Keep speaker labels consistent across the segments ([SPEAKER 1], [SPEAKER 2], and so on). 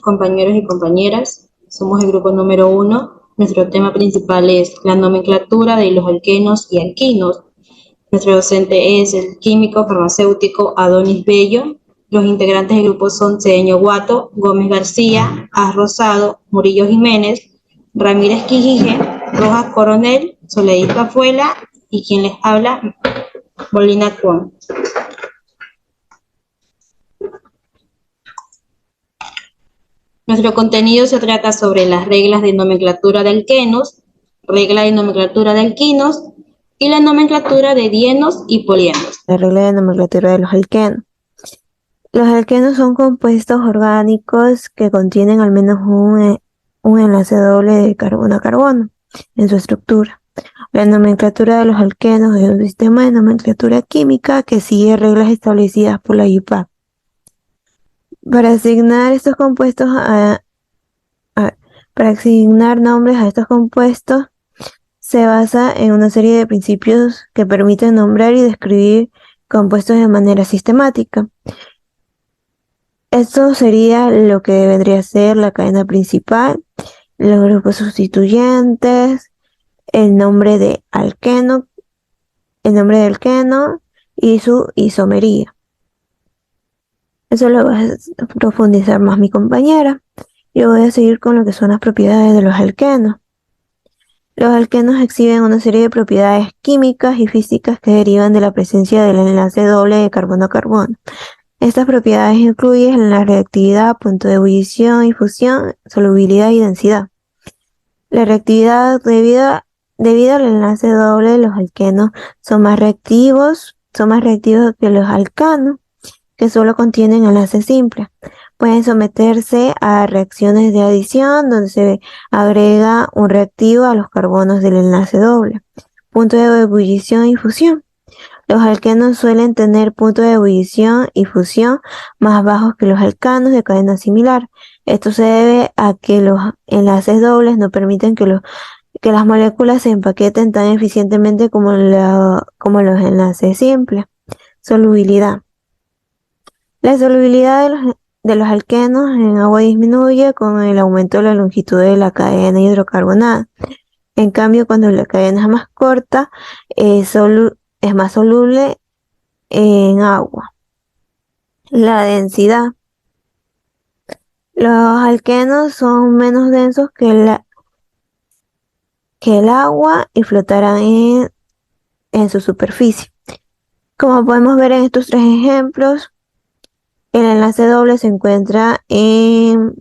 [SPEAKER 1] compañeros y compañeras. Somos el grupo número 1. Nuestro tema principal es la nomenclatura de los alquenos y alquinos. Nuestro docente es el químico farmacéutico Adonis Bello. Los integrantes del grupo son Cedeño Guato, Gómez García, Az Rosado, Murillo Jiménez, Ramírez Quijije, Rojas Coronel, Soledad Cafuela y quien les habla, Molina Cuón. Nuestro contenido se trata sobre las reglas de nomenclatura de alquenos, regla de nomenclatura de alquinos y la nomenclatura de dienos y polienos.
[SPEAKER 2] La regla de nomenclatura de los alquenos. Los alquenos son compuestos orgánicos que contienen al menos un enlace doble de carbono a carbono en su estructura. La nomenclatura de los alquenos es un sistema de nomenclatura química que sigue reglas establecidas por la IUPAC. Para asignar estos compuestos para asignar nombres a estos compuestos se basa en una serie de principios que permiten nombrar y describir compuestos de manera sistemática. Esto sería lo que vendría a ser la cadena principal, los grupos sustituyentes, el nombre de alqueno y su isomería. Eso lo va a profundizar más mi compañera. Yo voy a seguir con lo que son las propiedades de los alquenos. Los alquenos exhiben una serie de propiedades químicas y físicas que derivan de la presencia del enlace doble de carbono a carbono. Estas propiedades incluyen la reactividad, punto de ebullición y fusión, solubilidad y densidad. La reactividad debido al enlace doble, los alquenos son más reactivos que los alcanos, que solo contienen enlaces simples. Pueden someterse a reacciones de adición donde se agrega un reactivo a los carbonos del enlace doble. Punto de ebullición y fusión. Los alquenos suelen tener puntos de ebullición y fusión más bajos que los alcanos de cadena similar. Esto se debe a que los enlaces dobles no permiten que las moléculas se empaqueten tan eficientemente como los enlaces simples. Solubilidad. La solubilidad de los alquenos en agua disminuye con el aumento de la longitud de la cadena hidrocarbonada. En cambio, cuando la cadena es más corta, es más soluble en agua. La densidad. Los alquenos son menos densos que el agua y flotarán en su superficie. Como podemos ver en estos tres ejemplos, el enlace doble se encuentra en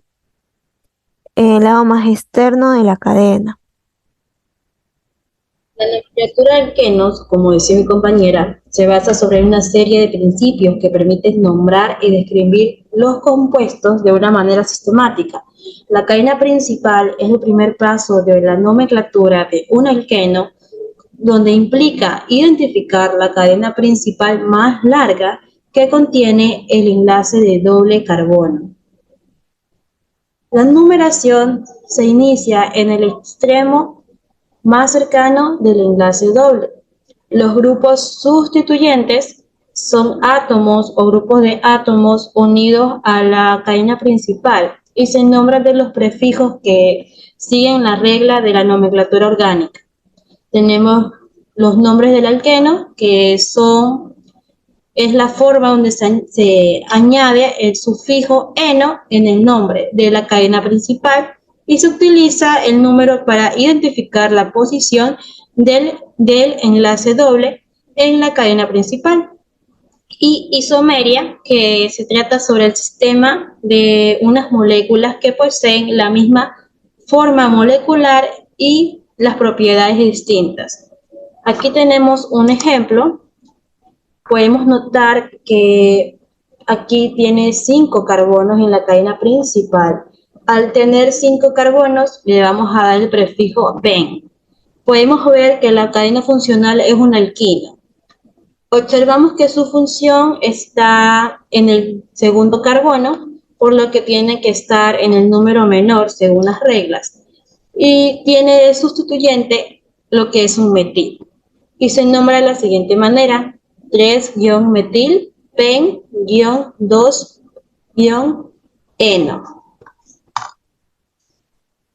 [SPEAKER 2] el lado más externo de la cadena.
[SPEAKER 1] La nomenclatura de alquenos, como decía mi compañera, se basa sobre una serie de principios que permiten nombrar y describir los compuestos de una manera sistemática. La cadena principal es el primer paso de la nomenclatura de un alqueno, donde implica identificar la cadena principal más larga que contiene el enlace de doble carbono. La numeración se inicia en el extremo más cercano del enlace doble. Los grupos sustituyentes son átomos o grupos de átomos unidos a la cadena principal y se nombran de los prefijos que siguen la regla de la nomenclatura orgánica. Tenemos los nombres del alqueno, que es la forma donde se añade el sufijo eno en el nombre de la cadena principal y se utiliza el número para identificar la posición del enlace doble en la cadena principal. Y isomeria, que se trata sobre el sistema de unas moléculas que poseen la misma forma molecular y las propiedades distintas. Aquí tenemos un ejemplo. Podemos notar que aquí tiene 5 carbonos en la cadena principal. Al tener 5 carbonos, le vamos a dar el prefijo ben. Podemos ver que la cadena funcional es un alquino. Observamos que su función está en el segundo carbono, por lo que tiene que estar en el número menor según las reglas. Y tiene de sustituyente lo que es un metil. Y se nombra de la siguiente manera: 3-metil pen-2-eno.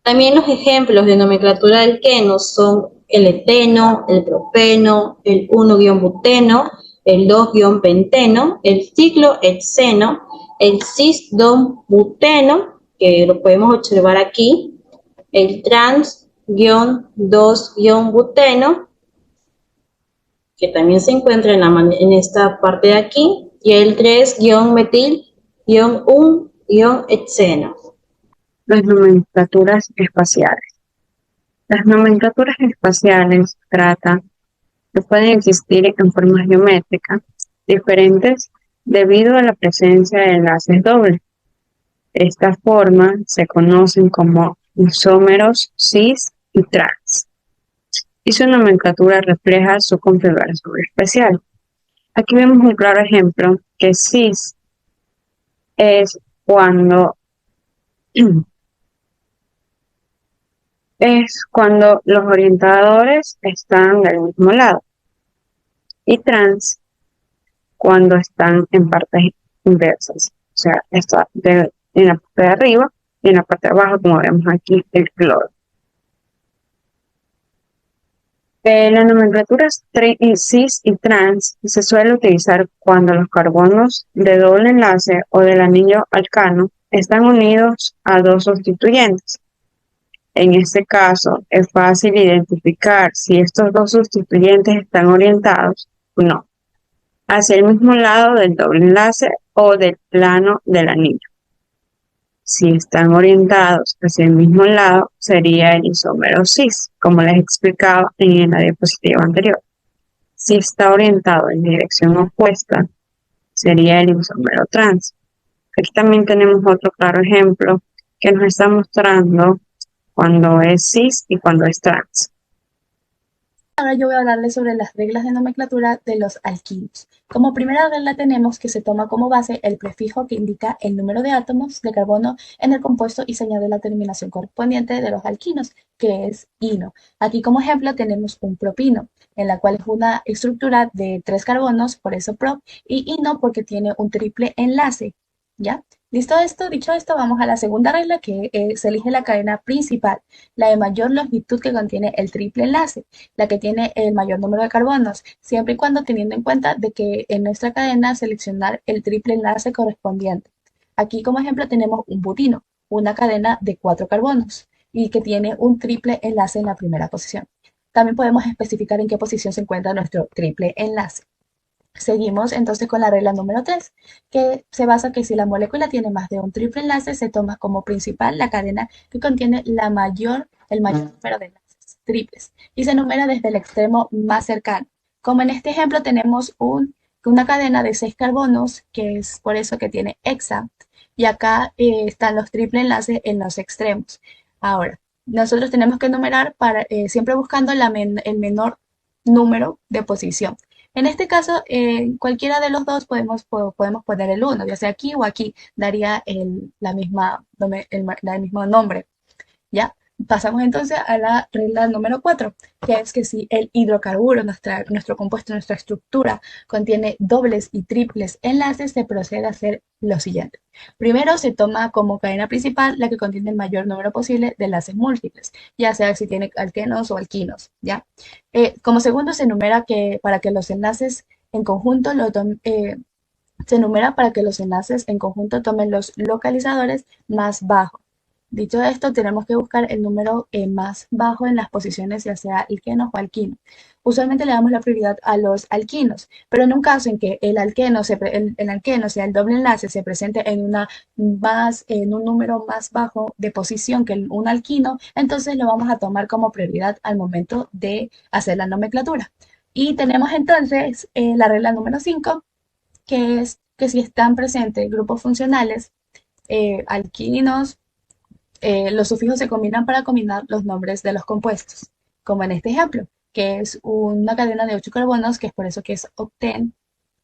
[SPEAKER 1] También los ejemplos de nomenclatura de alquenos son el eteno, el propeno, el 1-buteno, el 2-penteno, el ciclohexeno, el cis-2-buteno, que lo podemos observar aquí, el trans-2-buteno, que también se encuentra en esta parte de aquí, y el 3-metil-1-hexeno.
[SPEAKER 3] Las nomenclaturas espaciales. Las nomenclaturas espaciales tratan que pueden existir en formas geométricas diferentes debido a la presencia de enlaces dobles. Estas formas se conocen como isómeros cis y trans, y su nomenclatura refleja su configuración especial. Aquí vemos un claro ejemplo que cis es cuando los orientadores están del mismo lado, y trans cuando están en partes inversas, o sea, está en la parte de arriba y en la parte de abajo, como vemos aquí el cloro. La nomenclatura cis y trans se suele utilizar cuando los carbonos de doble enlace o del anillo alcano están unidos a dos sustituyentes. En este caso, es fácil identificar si estos dos sustituyentes están orientados o no, hacia el mismo lado del doble enlace o del plano del anillo. Si están orientados hacia el mismo lado, sería el isómero cis, como les explicaba en la diapositiva anterior. Si está orientado en dirección opuesta, sería el isómero trans. Aquí también tenemos otro claro ejemplo que nos está mostrando cuando es cis y cuando es trans.
[SPEAKER 4] Ahora yo voy a hablarles sobre las reglas de nomenclatura de los alquinos. Como primera regla tenemos que se toma como base el prefijo que indica el número de átomos de carbono en el compuesto y se añade la terminación correspondiente de los alquinos, que es ino. Aquí como ejemplo tenemos un propino, en la cual es una estructura de 3 carbonos, por eso prop, y ino porque tiene un triple enlace, ¿ya? Listo esto, dicho esto, vamos a la segunda regla que se elige la cadena principal, la de mayor longitud que contiene el triple enlace, la que tiene el mayor número de carbonos, siempre y cuando teniendo en cuenta de que en nuestra cadena seleccionar el triple enlace correspondiente. Aquí como ejemplo tenemos un butino, una cadena de 4 carbonos y que tiene un triple enlace en la primera posición. También podemos especificar en qué posición se encuentra nuestro triple enlace. Seguimos entonces con la regla número 3, que se basa que si la molécula tiene más de un triple enlace, se toma como principal la cadena que contiene el mayor número de enlaces triples y se numera desde el extremo más cercano. Como en este ejemplo tenemos una cadena de 6 carbonos, que es por eso que tiene hexa, y acá están los triple enlaces en los extremos. Ahora, nosotros tenemos que numerar siempre buscando el menor número de posición. En este caso, cualquiera de los dos podemos poner el 1, ya sea aquí o aquí, daría el mismo nombre, ¿ya? Pasamos entonces a la regla número 4, que es que si el hidrocarburo, nuestro compuesto, nuestra estructura, contiene dobles y triples enlaces, se procede a hacer lo siguiente. Primero se toma como cadena principal la que contiene el mayor número posible de enlaces múltiples, ya sea si tiene alquenos o alquinos, ¿ya? Como segundo se enumera que para que los enlaces en conjunto se enumera para que los enlaces en conjunto tomen los localizadores más bajos. Dicho esto, tenemos que buscar el número más bajo en las posiciones, ya sea alquenos o alquino. Usualmente le damos la prioridad a los alquinos, pero en un caso en que el alqueno, sea el doble enlace, se presente en un número más bajo de posición que un alquino, entonces lo vamos a tomar como prioridad al momento de hacer la nomenclatura. Y tenemos entonces la regla número 5, que es que si están presentes grupos funcionales, alquinos, los sufijos se combinan para combinar los nombres de los compuestos, como en este ejemplo, que es una cadena de 8 carbonos, que es por eso que es octen,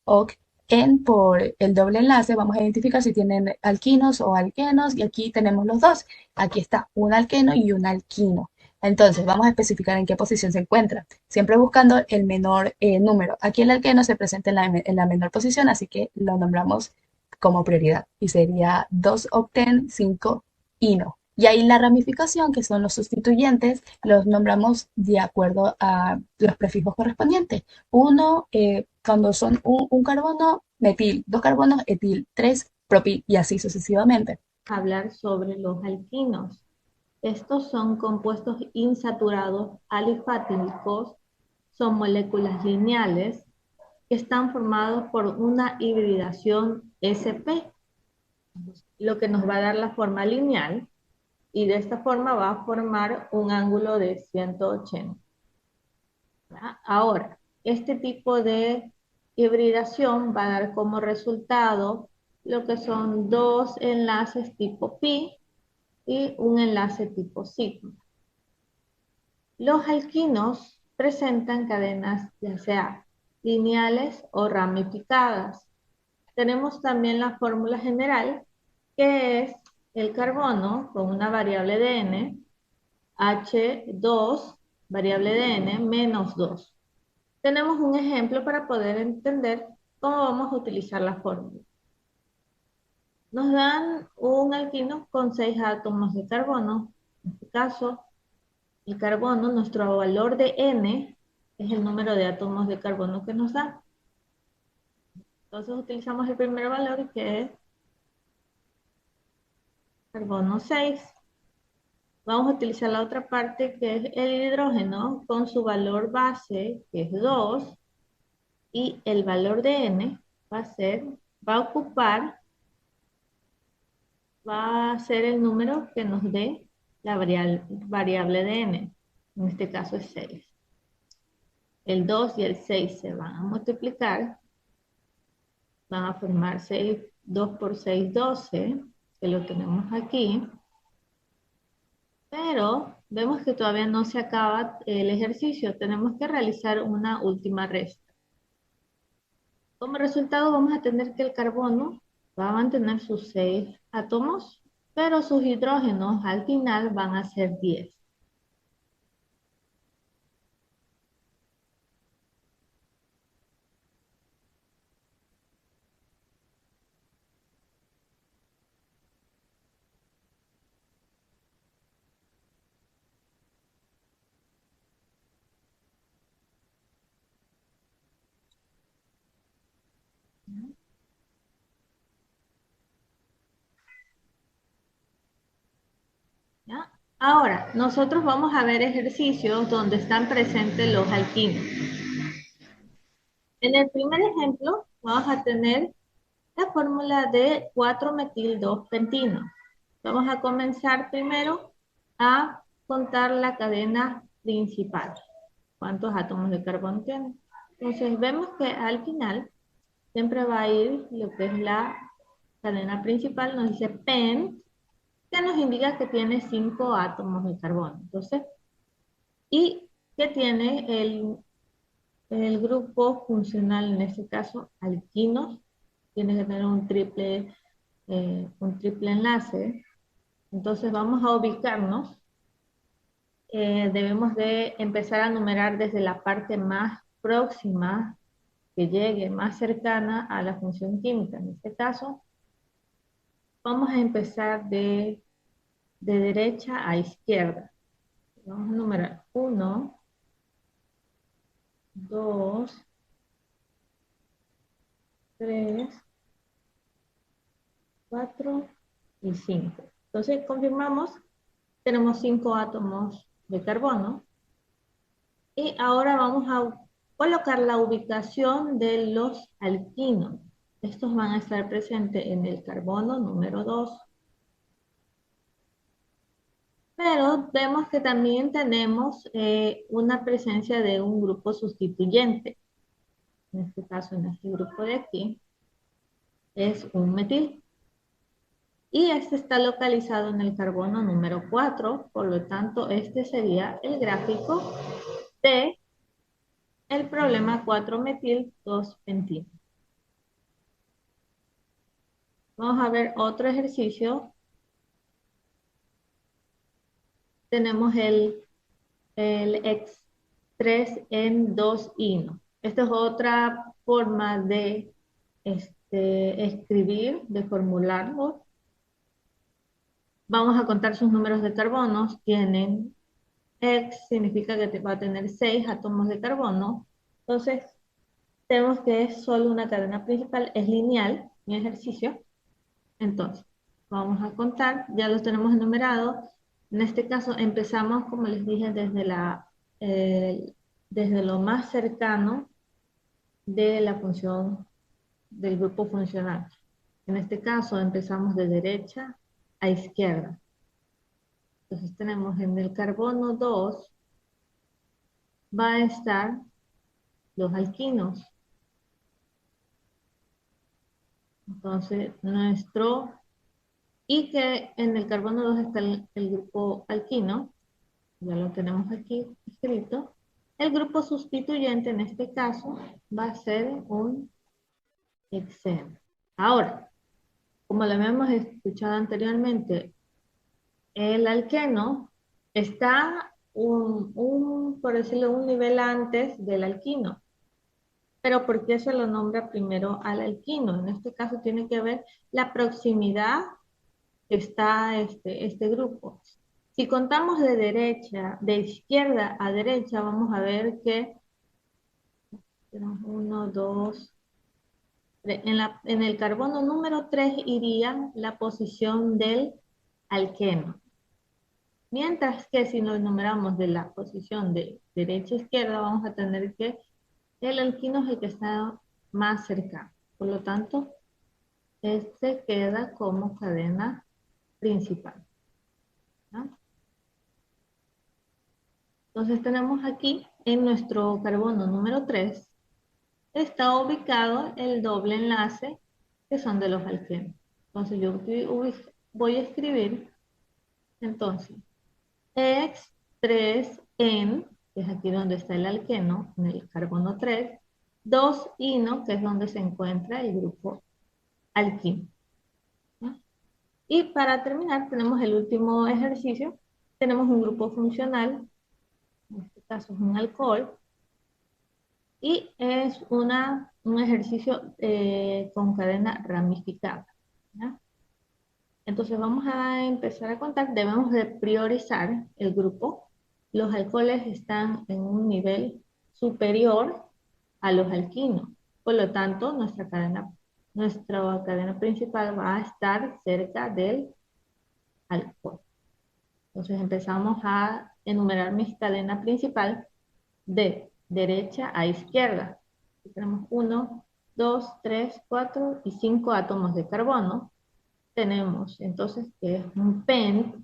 [SPEAKER 4] oc-en por el doble enlace. Vamos a identificar si tienen alquinos o alquenos, y aquí tenemos los dos. Aquí está un alqueno y un alquino. Entonces, vamos a especificar en qué posición se encuentra, siempre buscando el menor número. Aquí el alqueno se presenta en la menor posición, así que lo nombramos como prioridad, y sería 2 octen 5 ino. Y ahí la ramificación, que son los sustituyentes, los nombramos de acuerdo a los prefijos correspondientes. Uno, cuando son un carbono, metil, dos carbonos, etil, tres, propil, y así sucesivamente.
[SPEAKER 1] Hablar sobre los alquinos. Estos son compuestos insaturados alifáticos, son moléculas lineales que están formados por una hibridación sp, lo que nos va a dar la forma lineal, y de esta forma va a formar un ángulo de 180. ¿Ya? Ahora, este tipo de hibridación va a dar como resultado lo que son dos enlaces tipo pi y un enlace tipo sigma. Los alquinos presentan cadenas ya sea lineales o ramificadas. Tenemos también la fórmula general, que es el carbono con una variable de n, H2, variable de n, menos 2. Tenemos un ejemplo para poder entender cómo vamos a utilizar la fórmula. Nos dan un alquino con 6 átomos de carbono. En este caso, el carbono, nuestro valor de n, es el número de átomos de carbono que nos da. Entonces utilizamos el primer valor, que es carbono 6. Vamos a utilizar la otra parte, que es el hidrógeno, con su valor base, que es 2, y el valor de n va a ser el número que nos dé la variable de n. En este caso es 6. El 2 y el 6 se van a multiplicar, van a formar 6, 2 por 6, 12, que lo tenemos aquí. Pero vemos que todavía no se acaba el ejercicio. Tenemos que realizar una última resta. Como resultado vamos a tener que el carbono va a mantener sus 6 átomos, pero sus hidrógenos al final van a ser 10. ¿Ya? Ahora, nosotros vamos a ver ejercicios donde están presentes los alquinos. En el primer ejemplo, vamos a tener la fórmula de 4-metil-2-pentino. Vamos a comenzar primero a contar la cadena principal. ¿Cuántos átomos de carbono tiene? Entonces, vemos que al final siempre va a ir lo que es la cadena principal, nos dice pen, que nos indica que tiene 5 átomos de carbono. Entonces, y que tiene el grupo funcional, en este caso, alquinos, tiene que tener un triple enlace. Entonces vamos a ubicarnos. Debemos de empezar a numerar desde la parte más próxima que llegue, más cercana a la función química. En este caso, vamos a empezar de derecha a izquierda. Vamos a numerar 1, 2, 3, 4 y 5. Entonces confirmamos, tenemos 5 átomos de carbono. Y ahora vamos a colocar la ubicación de los alquinos. Estos van a estar presentes en el carbono número 2. Pero vemos que también tenemos una presencia de un grupo sustituyente. En este caso, en este grupo de aquí, es un metil. Y este está localizado en el carbono número 4, por lo tanto, este sería el gráfico de el problema 4-metil-2-pentino. Vamos a ver otro ejercicio. Tenemos el X3 en 2-ino. Esta es otra forma de escribir, de formularlo.
[SPEAKER 5] vamos a contar sus números de carbonos. Tienen X, significa que va a tener 6 átomos de carbono. Entonces, tenemos que es solo una cadena principal, es lineal, mi ejercicio. Entonces, vamos a contar, ya los tenemos enumerados. En este caso empezamos, como les dije, desde lo más cercano de la función del grupo funcional. En este caso empezamos de derecha a izquierda. Entonces tenemos en el carbono 2, va a estar los alquinos. Entonces y que en el carbono 2 está el grupo alquino, ya lo tenemos aquí escrito. El grupo sustituyente en este caso va a ser un hexeno. Ahora, como lo habíamos escuchado anteriormente, el alqueno está por decirlo, un nivel antes del alquino. Pero ¿por qué se lo nombra primero al alquino? En este caso tiene que ver la proximidad que está este grupo. Si contamos de izquierda a derecha, vamos a ver que tenemos 1, 2, 3. En el carbono número 3 iría la posición del alqueno. Mientras que si nos numeramos de la posición de derecha a izquierda, vamos a tener que el alquino es el que está más cercano. Por lo tanto, este queda como cadena principal. ¿No? Entonces tenemos aquí en nuestro carbono número 3, está ubicado el doble enlace que son de los alquenos. Entonces yo voy a escribir, entonces, X3N, que es aquí donde está el alqueno, en el carbono 3, 2-ino, que es donde se encuentra el grupo alquino. ¿No? Y para terminar, tenemos el último ejercicio. Tenemos un grupo funcional, en este caso es un alcohol, y es un ejercicio con cadena ramificada. ¿Ya? Entonces vamos a empezar a contar, debemos de priorizar el grupo. Los alcoholes están en un nivel superior a los alquinos, por lo tanto nuestra cadena principal va a estar cerca del alcohol. Entonces empezamos a enumerar mi cadena principal de derecha a izquierda. Aquí tenemos 1, 2, 3, 4 y 5 átomos de carbono. Tenemos entonces que es un pent,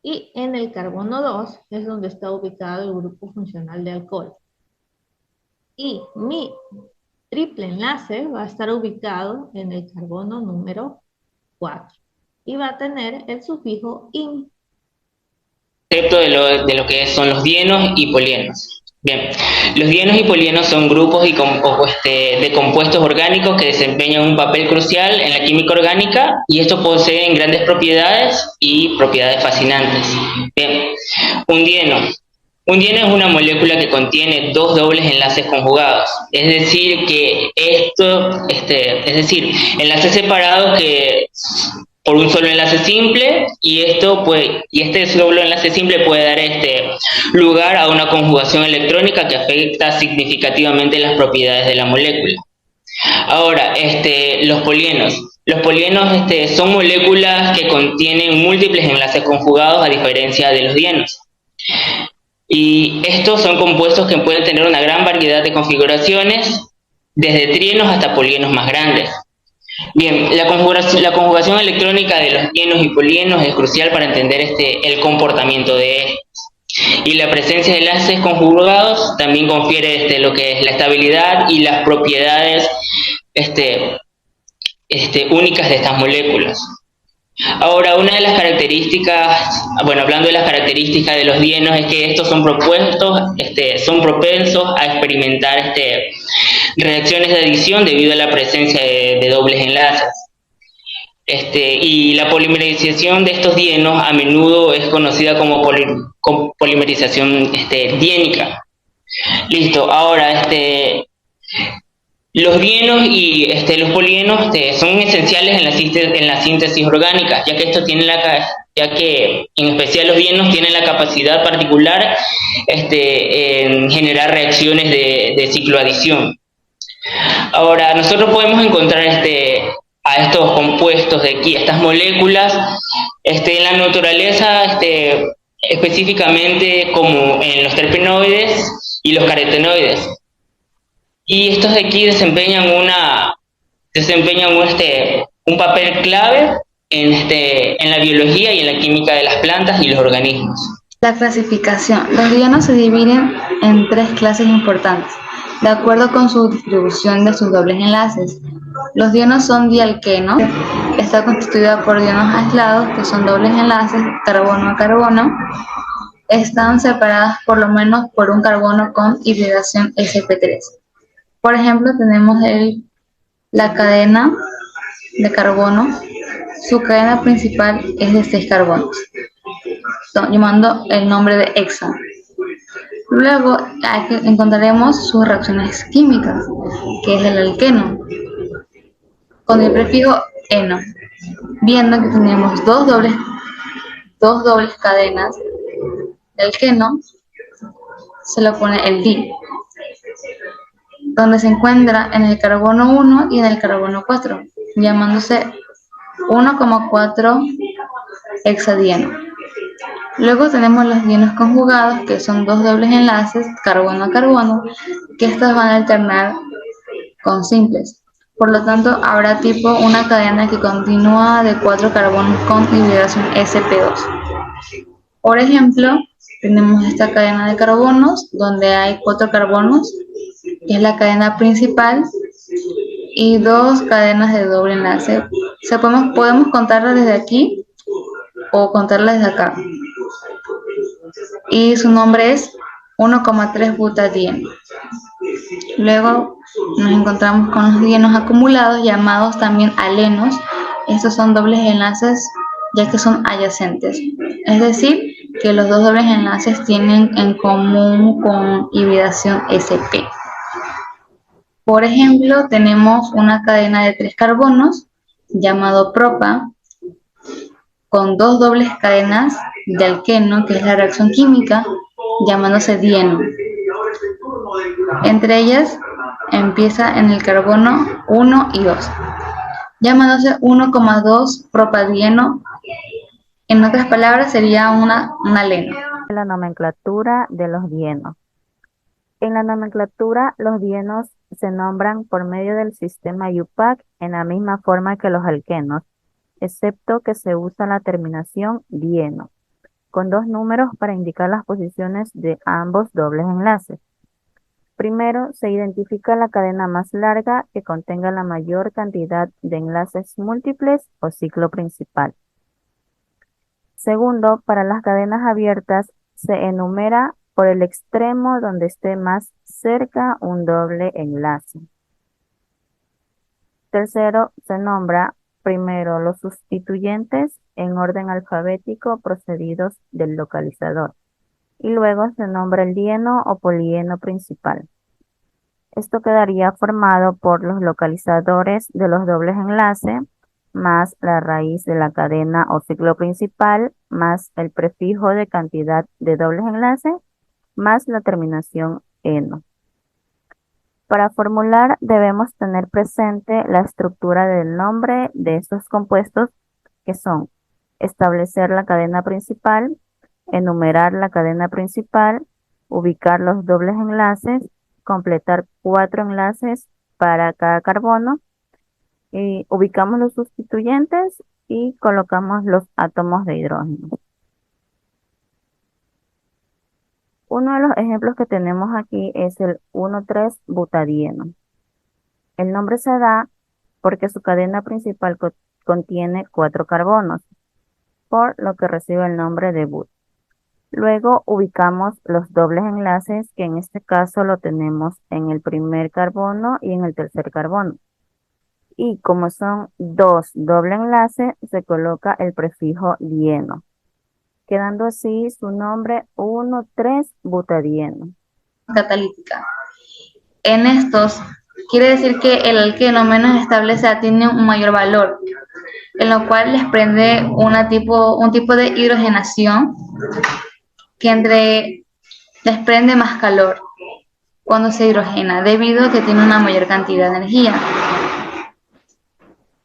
[SPEAKER 5] y en el carbono 2 es donde está ubicado el grupo funcional de alcohol. Y mi triple enlace va a estar ubicado en el carbono número 4 y va a tener el sufijo -in.
[SPEAKER 6] Concepto de lo que son los dienos y polienos. Bien, los dienos y polienos son grupos de compuestos orgánicos que desempeñan un papel crucial en la química orgánica, y estos poseen grandes propiedades y propiedades fascinantes. Bien, un dieno es una molécula que contiene dos dobles enlaces conjugados, es decir, enlaces separados que por un solo enlace simple, y este solo enlace simple puede dar lugar a una conjugación electrónica que afecta significativamente las propiedades de la molécula. Ahora, los polienos son moléculas que contienen múltiples enlaces conjugados, a diferencia de los dienos. Y estos son compuestos que pueden tener una gran variedad de configuraciones, desde trienos hasta polienos más grandes. Bien, la conjugación electrónica de los dienos y polienos es crucial para entender el comportamiento de estos. Y la presencia de enlaces conjugados también confiere lo que es la estabilidad y las propiedades únicas de estas moléculas. Ahora, una de las características, hablando de las características de los dienos, es que estos son propensos a experimentar reacciones de adición debido a la presencia de dobles enlaces. Y la polimerización de estos dienos a menudo es conocida como polimerización diénica. Listo, ahora Los dienos y los polienos son esenciales en la síntesis orgánica, ya que ya que en especial los dienos tienen la capacidad particular en generar reacciones de cicloadición. Ahora, nosotros podemos encontrar a estos compuestos de aquí, estas moléculas, en la naturaleza, específicamente como en los terpenoides y los carotenoides. Y estos de aquí desempeñan un papel clave en la biología y en la química de las plantas y los organismos.
[SPEAKER 7] La clasificación. Los dienos se dividen en tres clases importantes, de acuerdo con su distribución de sus dobles enlaces. Los dienos son dialquenos, está constituida por dienos aislados, que son dobles enlaces carbono a carbono. Están separadas por lo menos por un carbono con hibridación sp3. Por ejemplo, tenemos la cadena de carbono. Su cadena principal es de 6 carbonos, llamando el nombre de hexa. Luego encontraremos sus reacciones químicas, que es el alqueno, con el prefijo eno, viendo que tenemos dos dobles cadenas de alqueno, se le pone el di, donde se encuentra en el carbono 1 y en el carbono 4, llamándose 1,4 hexadieno. Luego tenemos los dienos conjugados, que son dos dobles enlaces carbono a carbono, que estos van a alternar con simples. Por lo tanto, habrá tipo una cadena que continúa de 4 carbonos con hibridación sp2. Por ejemplo, tenemos esta cadena de carbonos donde hay 4 carbonos, que es la cadena principal, y 2 cadenas de doble enlace. Podemos contarlas desde aquí o contarlas desde acá. Y su nombre es 1,3 butadieno. Luego nos encontramos con los dienos acumulados, llamados también alenos. Estos son dobles enlaces ya que son adyacentes. Es decir, que los dos dobles enlaces tienen en común con hibridación sp. Por ejemplo, tenemos una cadena de 3 carbonos, llamado propa, con 2 dobles cadenas de alqueno, que es la reacción química, llamándose dieno. Entre ellas empieza en el carbono 1 y 2, llamándose 1,2 propadieno. En otras palabras, sería un aleno.
[SPEAKER 8] La nomenclatura de los dienos. En la nomenclatura, los dienos se nombran por medio del sistema IUPAC en la misma forma que los alquenos, excepto que se usa la terminación dieno, con 2 números para indicar las posiciones de ambos dobles enlaces. Primero, se identifica la cadena más larga que contenga la mayor cantidad de enlaces múltiples o ciclo principal. Segundo, para las cadenas abiertas se enumera por el extremo donde esté más cerca un doble enlace. Tercero, se nombra primero los sustituyentes en orden alfabético procedidos del localizador, y luego se nombra el dieno o polieno principal. Esto quedaría formado por los localizadores de los dobles enlaces, más la raíz de la cadena o ciclo principal, más el prefijo de cantidad de dobles enlaces, más la terminación eno. Para formular debemos tener presente la estructura del nombre de estos compuestos, que son establecer la cadena principal, enumerar la cadena principal, ubicar los dobles enlaces, completar 4 enlaces para cada carbono, y ubicamos los sustituyentes y colocamos los átomos de hidrógeno. Uno de los ejemplos que tenemos aquí es el 1,3-butadieno. El nombre se da porque su cadena principal contiene 4 carbonos, por lo que recibe el nombre de but. Luego ubicamos los dobles enlaces, que en este caso lo tenemos en el primer carbono y en el tercer carbono. Y como son 2 doble enlaces, se coloca el prefijo dieno, quedando así su nombre 1,3-butadieno.
[SPEAKER 7] Catalítica. En estos Quiere decir que el alqueno menos estable tiene un mayor valor, en lo cual desprende un tipo de hidrogenación que desprende más calor cuando se hidrogena, debido a que tiene una mayor cantidad de energía.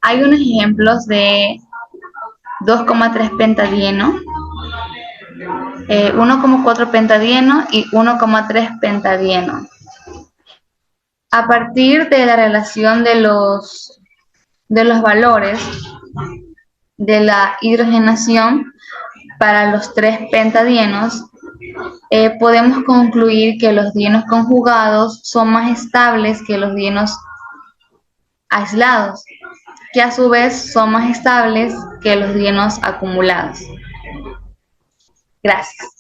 [SPEAKER 7] Hay unos ejemplos de 2,3 pentadieno, 1,4 pentadieno y 1,3 pentadieno. A partir de la relación de los valores de la hidrogenación para los 3 pentadienos, podemos concluir que los dienos conjugados son más estables que los dienos aislados, que a su vez son más estables que los dienos acumulados. Gracias.